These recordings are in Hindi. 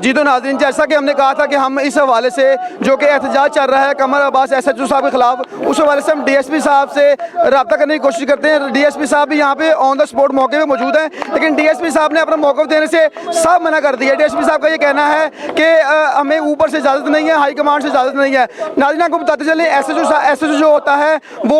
जी तो नाज़रीन, जैसा कि हमने कहा था कि हम इस हवाले से जो कि एहतजाज चल रहा है कमर अब्बास SHO साहब के खिलाफ, उस हवाले से हम DSP साहब से रब्ता करने की कोशिश करते हैं। DSP साहब भी यहाँ पे ऑन द स्पॉट मौके पे मौजूद हैं, लेकिन DSP साहब ने अपना मौक़िफ़ देने से साफ मना कर दिया। DSP साहब का ये कहना है कि हमें ऊपर से इजाज़त नहीं है, हाई कमांड से इजाज़त नहीं है। नाज़रीन, आपको बताते चलें, SHO जो होता है वो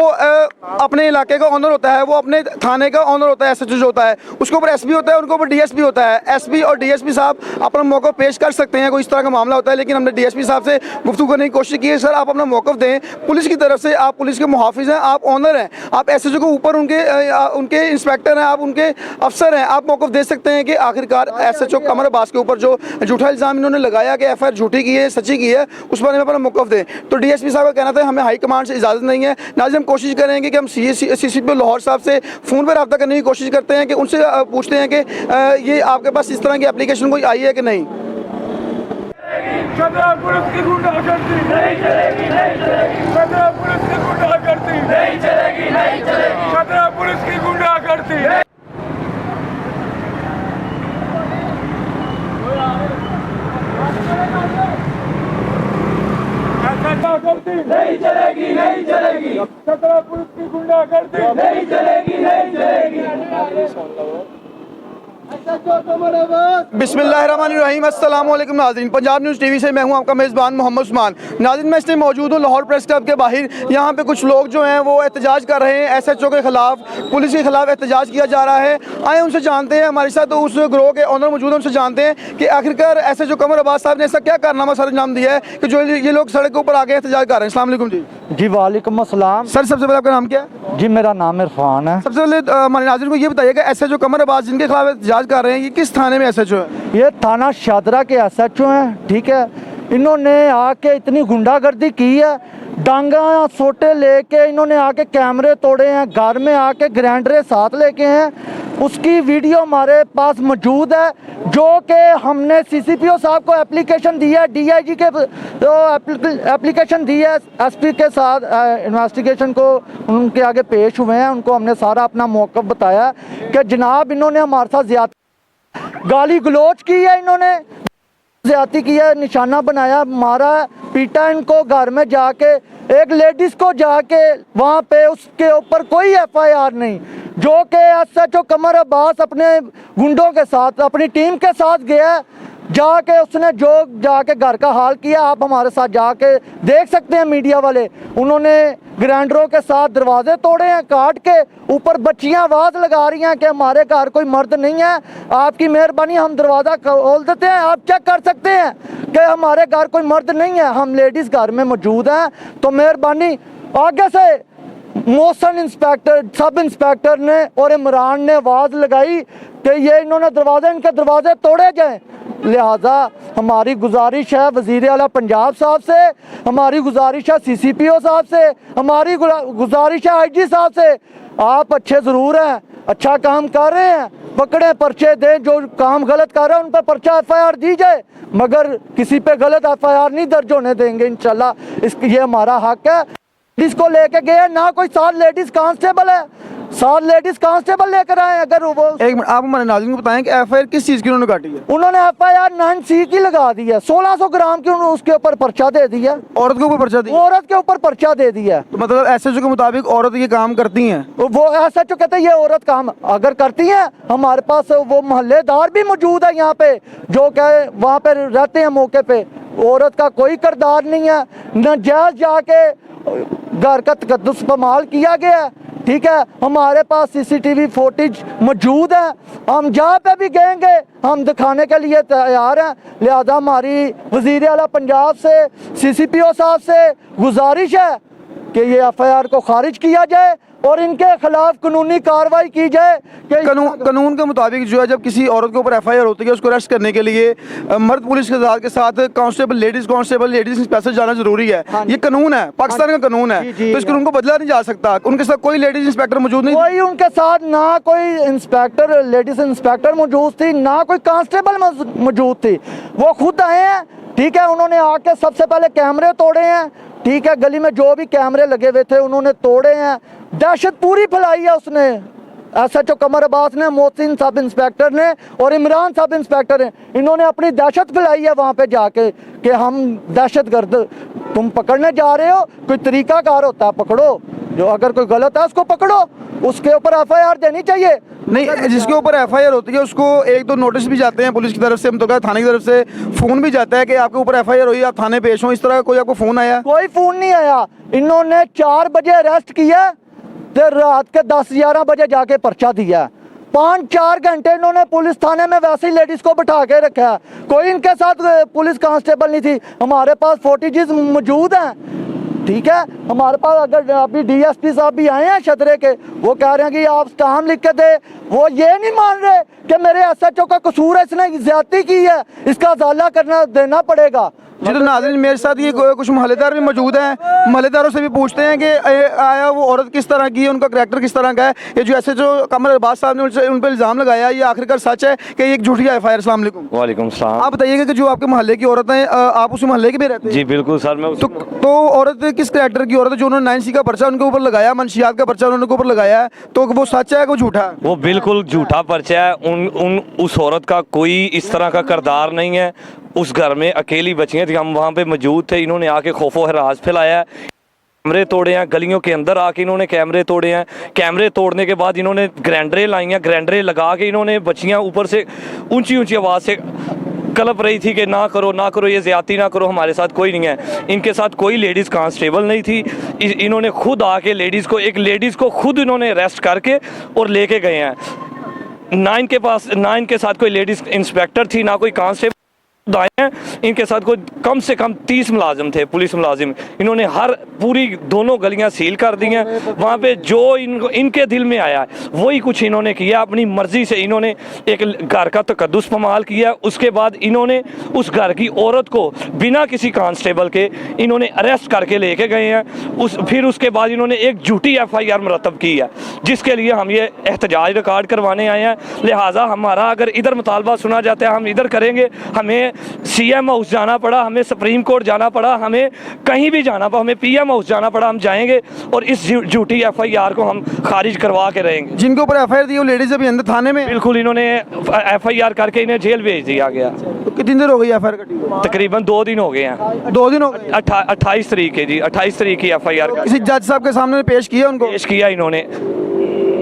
अपने इलाके का ऑनर होता है, वो अपने थाने का ऑनर होता है। SHO जो होता है उसके ऊपर SP होता है, उनके ऊपर DSP होता है। SP और DSP साहब अपना मौक़िफ़ पेश कर सकते हैं, कोई इस तरह का मामला होता है, लेकिन हमने DSP साहब से गुफ्तगू करने की कोशिश की है। सर, आप अपना मौक़िफ़ दें, पुलिस की तरफ से आप पुलिस के मुहाफ़िज़ हैं, आप ऑनर हैं, आप SHO के ऊपर उनके इंस्पेक्टर हैं, आप उनके अफसर हैं, आप मौक़िफ़ दे सकते हैं कि आखिरकार SHO कमर अब्बास के ऊपर जो झूठा इल्ज़ाम इन्होंने लगाया कि FIR झूठी की है, सच्ची की है, उस बारे में अपना मौक़िफ़ दें। तो DSP साहब का कहना था हमें हाई कमांड से इजाज़त नहीं है। नाज़रीन, हम कोशिश करेंगे कि हम CCP लाहौर साहब से फ़ोन पर रब्ता करने की कोशिश करते हैं कि उनसे पूछते हैं कि ये आपके पास इस तरह की एप्लीकेशन कोई आई है कि नहीं। पुलिस की गुंडागर्दी नहीं चलेगी, नहीं चलेगी। पुलिस की गुंडागर्दी नहीं चलेगी, नहीं चलेगी। पुलिस की गुंडागर्दी नहीं चलेगी, नहीं चलेगी। पुलिस की गुंडागर्दी नहीं चलेगी, नहीं चलेगी। बिस्मिल्लाहिर्रहमानिर्रहीम, अस्सलाम वालेकुम नाज़रीन। पंजाब न्यूज़ TV से मैं हूं आपका मेज़बान मोहम्मद उस्मान। नाज़रीन, मैं इसमें मौजूद हूं लाहौर प्रेस क्लब के बाहर। यहां पे कुछ लोग जो हैं वो एहतजाज कर रहे हैं, SHO के ख़िलाफ़, पुलिस के ख़िलाफ़ एहतजाज किया जा रहा है। आए उनसे जानते हैं, हमारे साथ तो उस ग्रोह के ऑनर मौजूद हैं, उनसे जानते हैं कि आखिरकार SHO कमर अब्बास साहब ने ऐसा क्या कारनामा सर अंजाम दिया है कि जो ये लोग सड़क के ऊपर आके एहतजाज कर रहे हैं। अस्सलाम वालेकुम जी। जी वालेकुम अस्सलाम। सर, सबसे पहले आपका नाम क्या है? जी मेरा नाम इरफान है। सबसे पहले हमारे नाज़रीन को ये बताइएगा, SHO कमर अब्बास जिनके खिलाफ एहतजाज कर रहे हैं, ये किस थाने में SHO है? ये थाना शादरा के SHO हैं, ठीक है। इन्होंने आके इतनी गुंडागर्दी की है, डांगा सोटे लेके इन्होंने आके कैमरे तोड़े हैं, घर में आके ग्राइंडरे साथ लेके हैं। उसकी वीडियो हमारे पास मौजूद है, जो कि हमने CCPO साहब को एप्लीकेशन दी है, DIG के एप्लीकेशन दी है, SP के साथ इन्वेस्टिगेशन को उनके आगे पेश हुए हैं। उनको हमने सारा अपना मौक़िफ़ बताया कि जनाब इन्होंने हमारे साथ गाली गलोच की है, इन्होंने ज़्यादती की है, निशाना बनाया, मारा, पीटा इनको। घर में जाके एक लेडीज़ को जाके वहाँ पे उसके ऊपर कोई FIR नहीं, जो कि SHO कमर अब्बास अपने गुंडों के साथ अपनी टीम के साथ गया, जाके उसने जो जाके घर का हाल किया आप हमारे साथ जाके देख सकते हैं मीडिया वाले। उन्होंने ग्राइंडरों के साथ दरवाजे तोड़े हैं काट के, ऊपर बच्चियां आवाज़ लगा रही हैं कि हमारे घर कोई मर्द नहीं है, आपकी मेहरबानी हम दरवाज़ा खोल देते हैं, आप चेक कर सकते हैं कि हमारे घर कोई मर्द नहीं है, हम लेडीज़ घर में मौजूद हैं, तो मेहरबानी। आगे से मोहसन इंस्पेक्टर, सब इंस्पेक्टर ने और इमरान ने आवाज़ लगाई कि ये इन्होंने इनके दरवाजे तोड़े जाएँ। लिहाजा हमारी गुजारिश है वज़ीर आला पंजाब साहब से, हमारी गुजारिश है CCPO साहब से, हमारी गुजारिश है IG साहब से, आप अच्छे ज़रूर हैं, अच्छा काम कर रहे हैं, पकड़े, पर्चे दें, जो काम गलत कर रहे हैं उन पर पर्चा FIR दी जाए, मगर किसी पे गलत FIR नहीं दर्ज होने देंगे इंशाल्लाह। ये हमारा हक है। इसको लेके गए ना, कोई 7 लेडीज़ कांस्टेबल है, 7 लेडीज़ कांस्टेबल लेकर आए। अगर वो एक मिनट, आप हमारे नाज़रीन को बताएं कि FIR किस चीज़ की उन्होंने काटी है? उन्होंने FIR 9C की लगा दी है, 1600 ग्राम की उसके ऊपर पर्चा दे दिया। औरत के ऊपर पर्चा दी? औरत के ऊपर पर्चा दे दिया। तो मतलब SHO के मुताबिक औरत ये काम करती हैं? वो SHO कहते हैं ये औरत काम अगर करती हैं, हमारे पास वो मोहल्लेदार भी मौजूद है यहाँ पे, जो कहे वहाँ पे रहते हैं मौके पे। औरत का कोई किरदार नहीं है, नाजायज़ जाके घर का तकद्दुस इस्तेमाल किया गया, ठीक है। हमारे पास CCTV फुटेज मौजूद है, हम जहाँ पे भी गएंगे हम दिखाने के लिए तैयार हैं। लिहाजा हमारी वज़ीर आला पंजाब से, CCPO साहब से गुजारिश है कि ये FIR को खारिज किया जाए और इनके खिलाफ कानूनी कार्रवाई की जाए कि कानून के मुताबिक जो है, जब किसी औरत के ऊपर FIR होती है उसको अरेस्ट करने के लिए मर्द पुलिस के साथ कांस्टेबल, लेडीज इंस्पेक्टर जाना जरूरी है। हाँ, ये कानून है, पाकिस्तान का कानून है, तो इस कानून को बदला नहीं जा सकता। उनके साथ कोई लेडीज इंस्पेक्टर मौजूद नहीं, कोई उनके साथ ना कोई इंस्पेक्टर, लेडीज इंस्पेक्टर मौजूद थी, ना कोई कांस्टेबल मौजूद थी, वो खुद आए हैं, ठीक है। उन्होंने आके सबसे पहले कैमरे तोड़े हैं, ठीक है, गली में जो भी कैमरे लगे हुए थे उन्होंने तोड़े हैं, दहशत पूरी फैलाई है उसने, SHO कमर अब्बास ने, मोहसिन सब इंस्पेक्टर ने और इमरान सब इंस्पेक्टर ने, इन्होंने अपनी दहशत फैलाई है वहाँ पे जाके कि हम दहशतगर्द, तुम पकड़ने जा रहे हो, कोई तरीकाकार होता है, पकड़ो, जो अगर कोई गलत है उसको पकड़ो, उसके ऊपर FIR देनी चाहिए। नहीं, जिसके ऊपर FIR होती है उसको एक दो नोटिस भी जाते हैं पुलिस की तरफ से, हम तो कहते थाने की तरफ से फ़ोन भी जाता है कि आपके ऊपर FIR हुई, आप थाने पेश हों। इस तरह का कोई आपको फ़ोन आया? कोई फ़ोन नहीं आया। इन्होंने 4 बजे अरेस्ट किया तो रात के 10-11 बजे जाके पर्चा दिया। 5-4 घंटे इन्होंने पुलिस थाने में वैसे ही लेडीज़ को बिठा के रखा है, कोई इनके साथ पुलिस कांस्टेबल नहीं थी। हमारे पास फुटेजेस मौजूद हैं, ठीक है, हमारे पास अगर अभी DSP साहब भी आए हैं छतरे के, वो कह रहे हैं कि आप स्टाम्प लिख के दे, वो ये नहीं मान रहे कि मेरे SHO का कसूर है, इसने ज्यादती की है, इसका अजाला करना देना पड़ेगा। जी तो नाज़रीन, मेरे साथ ये कुछ मोहल्लेदार भी मौजूद हैं, मोहल्लेदारों से भी पूछते हैं कि आया वो औरत किस तरह की है, उनका करैक्टर किस तरह का है। ये जो SHO कमर अब्बास साहब ने उन पर इल्ज़ाम लगाया, ये आखिरकार सच है कि ये एक झूठी FIR? अस्सलाम वालेकुम। वालेकुम सलाम। आप बताइएगा कि जो आपके मोहल्ले की औरत है, आप उसी मोहल्ले के भी रहते हैं? जी बिल्कुल सर, मैं तो औरत किस करैक्टर की औरत है? जो उन्होंने 9C का पर्चा उनके ऊपर लगाया, मनशियात का पर्चा उन्होंने ऊपर लगाया है, तो वो सच है कि वो झूठा है? वो बिल्कुल झूठा पर्चा है। उस औरत का कोई इस तरह का किरदार नहीं है। उस घर में अकेली बच्चियाँ थी, हम वहाँ पे मौजूद थे, इन्होंने आके खौफो हरास फैलाया है, कैमरे तोड़े हैं, गलियों के अंदर आके इन्होंने कैमरे तोड़े हैं। कैमरे तोड़ने के बाद इन्होंने ग्राइंडरें लाई हैं, ग्राइंडरें लगा के इन्होंने बच्चियाँ ऊपर से ऊंची ऊंची आवाज़ से कलप रही थी कि ना करो ना करो, ये ज़्यादती ना करो, हमारे साथ कोई नहीं है। इनके साथ कोई लेडीज़ कांस्टेबल नहीं थी। इन्होंने खुद आके एक लेडीज़ को खुद इन्होंने अरेस्ट करके और लेके गए हैं। 9 के साथ कोई लेडीज़ इंस्पेक्टर थी, ना कोई कांस्टेबल आए हैं। इनके साथ कोई कम से कम 30 मुलाजिम थे, पुलिस मुलाजिम। इन्होंने पूरी दोनों गलियां सील कर दी हैं। वहाँ पे जो इनके दिल में आया वही कुछ इन्होंने किया, अपनी मर्जी से इन्होंने एक घर का तकद्दुस पमाल किया। उसके बाद इन्होंने उस घर की औरत को बिना किसी कांस्टेबल के इन्होंने अरेस्ट करके लेके गए हैं। फिर उसके बाद इन्होंने एक झूठी FIR मुरतब की है, जिसके लिए हम ये एहतजाज रिकॉर्ड करवाने आए हैं। लिहाजा हमारा अगर इधर मुतालबा सुना जाता है हम इधर करेंगे। हमें CM हाउस जाना पड़ा, हमें सुप्रीम कोर्ट जाना पड़ा, हमें कहीं भी जाना पड़ा, हमें PM हाउस जाना पड़ा, हम जाएंगे और इस झूठी FIR को हम खारिज करवा के रहेंगे। जिनके ऊपर FIR दी वो लेडीज अभी अंदर थाने में? बिल्कुल, इन्होंने FIR करके इन्हें जेल भेज दिया गया। तो कितनी देर हो गई FIR कटी? तकरीबन 2 दिन हो गए हैं। 2 दिन हो गए? 28 तारीख है जी, 28 तारीख की FIR किसी जज साहब के सामने पेश किया उनको? पेश किया इन्होंने,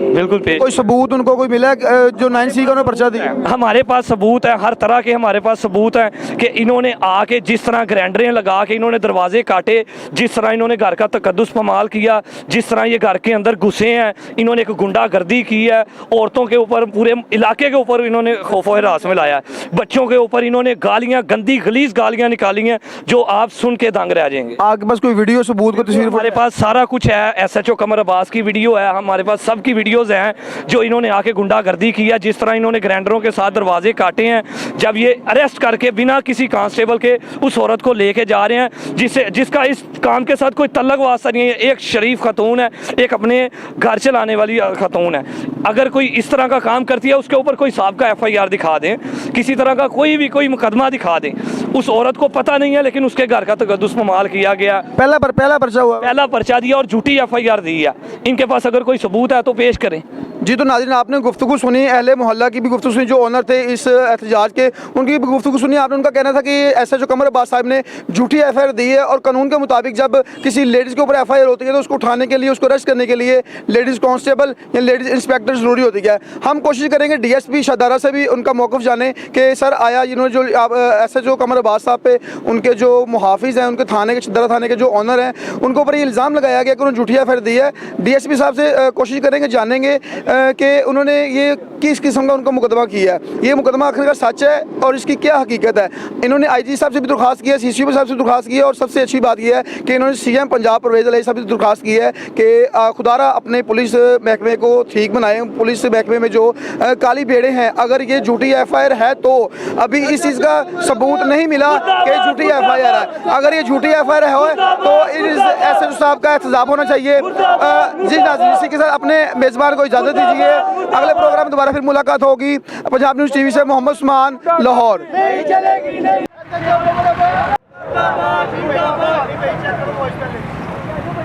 बिल्कुल पेश। कोई सबूत उनको कोई मिला जो 9C का उन्होंने पर्चा दिया? हमारे पास सबूत है, हर तरह के हमारे पास सबूत हैं कि इन्होंने आके जिस तरह ग्राइंडरें लगा के इन्होंने दरवाजे काटे, जिस तरह इन्होंने घर का तकद्दुस पमाल किया, जिस तरह ये घर के अंदर घुसे हैं, इन्होंने एक गुंडागर्दी की है। औरतों के ऊपर, पूरे इलाके के ऊपर इन्होंने खौफो हिरास में लाया है। बच्चों के ऊपर इन्होंने गालियाँ, गंदी गलीज गालियाँ निकाली हैं जो आप सुन के दंग रह जाएंगे। आपके पास कोई वीडियो सबूत को तस्वीर? हमारे पास सारा कुछ है, SHO कमर अब्बास की वीडियो है, हमारे पास सब की वीडियोज़ हैं जो इन्होंने आके गुंडागर्दी की है, जिस तरह इन्होंने ग्राइंडरों के साथ दरवाजे काटे हैं। जब ये अरेस्ट करके बिना किसी कांस्टेबल के उस औरत को लेके जा रहे हैं जिसका इस काम के साथ कोई तल्लक वास्ता नहीं है। एक शरीफ खतून है, एक अपने घर चलाने वाली खतून है। अगर कोई इस तरह का काम करती है उसके ऊपर कोई साहब FIR दिखा दें, किसी तरह का कोई मुकदमा दिखा दें। उस औरत को पता नहीं है लेकिन उसके घर का तकद्दुस पमाल किया गया। पहला पर्चा हुआ? पहला पर्चा दिया और झूठी FIR दी है। इनके पास अगर कोई सबूत है तो पेश करें। जी तो नाज़रीन, आपने गुफ्तगू सुनी, अहले मोहल्ला की भी गुफ्तगू सुनी, जो ओनर थे इस एहतजाज के उनकी भी गुफ्तगू सुनी। आपने उनका कहना था कि SHO कमर अब्बास साहब ने झूठी FIR दी है और कानून के मुताबिक जब किसी लेडीज़ के ऊपर FIR होती है तो उसको उठाने के लिए, उसको अरेस्ट करने के लिए लेडीज़ कांस्टेबल या लेडीज़ इंस्पेक्टर ज़रूरी होती है। हम कोशिश करेंगे DSP शहदारा से भी उनका मौक़िफ़ जाने कि सर आया इन्होंने जो SHO कमर अब्बास साहब पे उनके जो मुहाफिज़ हैं, उनके थाने के शहदारा थाने के जो ओनर हैं, उनके ऊपर ये इल्ज़ाम लगाया गया कि उन्होंने झूठी FIR दी है। DSP साहब से कोशिश करेंगे जानेंगे कि उन्होंने ये किस किस्म का उनका मुकदमा किया है, ये मुकदमा आखिरकार सच है और इसकी क्या हकीकत है। इन्होंने IG साहब से भी दरख्वास्त की है, CCO साहब से दरख्वास्त की है और सबसे अच्छी बात यह है कि इन्होंने CM पंजाब परवेज़ इलाही साहब से दरख्वास्त की है कि खुदारा अपने पुलिस महकमे को ठीक बनाएं। पुलिस महकमे में जो काली भेड़ें हैं, अगर ये झूठी FIR है तो अभी इस चीज़ का सबूत नहीं मिला कि झूठी FIR है। अगर ये झूठी FIR है तो इस SHO साहब का एहतजाब होना चाहिए। जी नाज़रीन, इसी के साथ अपने मेज़बान को इजाज़त दीजिए। अगले प्रोग्राम में दोबारा फिर मुलाकात होगी। पंजाब न्यूज़ TV से मोहम्मद उस्मान, लाहौर।